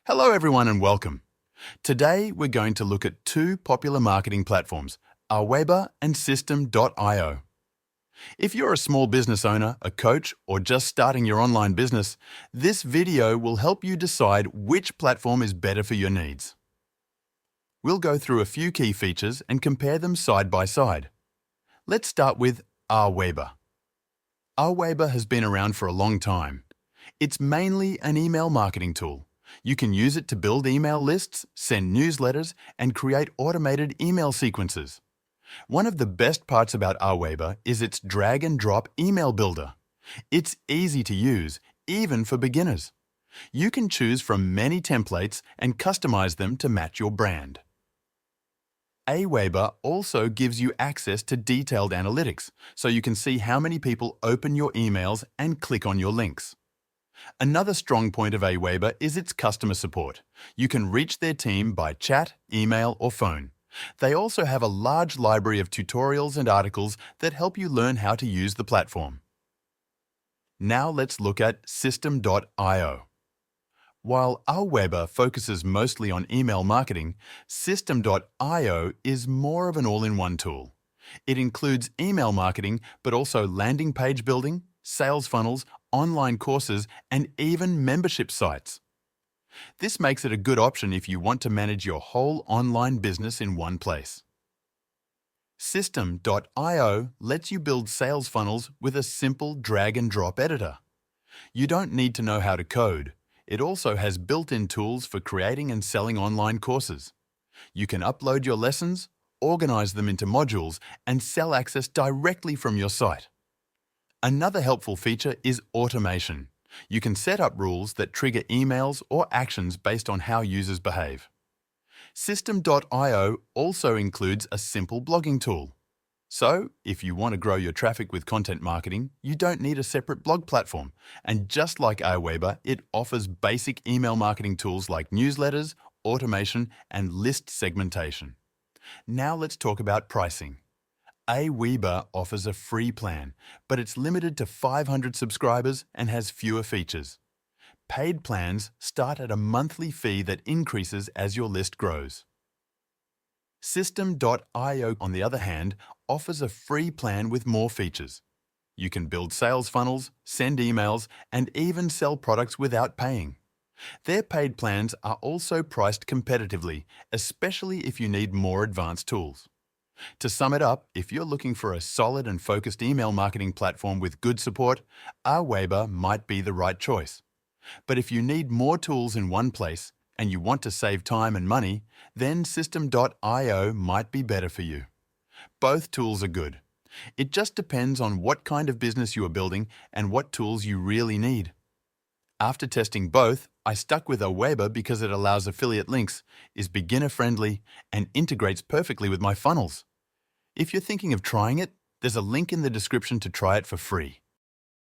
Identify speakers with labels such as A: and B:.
A: Hello everyone and welcome. Today we're going to look at two popular marketing platforms, AWeber and System.io. If you're a small business owner, a coach, or just starting your online business, this video will help you decide which platform is better for your needs. We'll go through a few key features and compare them side by side. Let's start with AWeber. AWeber has been around for a long time. It's mainly an email marketing tool. You can use it to build email lists, send newsletters, and create automated email sequences. One of the best parts about AWeber is its drag-and-drop email builder. It's easy to use, even for beginners. You can choose from many templates and customize them to match your brand. AWeber also gives you access to detailed analytics, so you can see how many people open your emails and click on your links. Another strong point of AWeber is its customer support. You can reach their team by chat, email, or phone. They also have a large library of tutorials and articles that help you learn how to use the platform. Now let's look at System.io. While AWeber focuses mostly on email marketing, System.io is more of an all-in-one tool. It includes email marketing, but also landing page building, sales funnels, online courses, and even membership sites. This makes it a good option if you want to manage your whole online business in one place. System.io lets you build sales funnels with a simple drag-and-drop editor. You don't need to know how to code. It also has built-in tools for creating and selling online courses. You can upload your lessons, organize them into modules, and sell access directly from your site. Another helpful feature is automation. You can set up rules that trigger emails or actions based on how users behave. System.io also includes a simple blogging tool. So, if you want to grow your traffic with content marketing, you don't need a separate blog platform. And just like AWeber, it offers basic email marketing tools like newsletters, automation, and list segmentation. Now let's talk about pricing. AWeber offers a free plan, but it's limited to 500 subscribers and has fewer features. Paid plans start at a monthly fee that increases as your list grows. System.io, on the other hand, offers a free plan with more features. You can build sales funnels, send emails, and even sell products without paying. Their paid plans are also priced competitively, especially if you need more advanced tools. To sum it up, if you're looking for a solid and focused email marketing platform with good support, AWeber might be the right choice. But if you need more tools in one place and you want to save time and money, then System.io might be better for you. Both tools are good. It just depends on what kind of business you are building and what tools you really need. After testing both, I stuck with AWeber because it allows affiliate links, is beginner-friendly, and integrates perfectly with my funnels. If you're thinking of trying it, there's a link in the description to try it for free.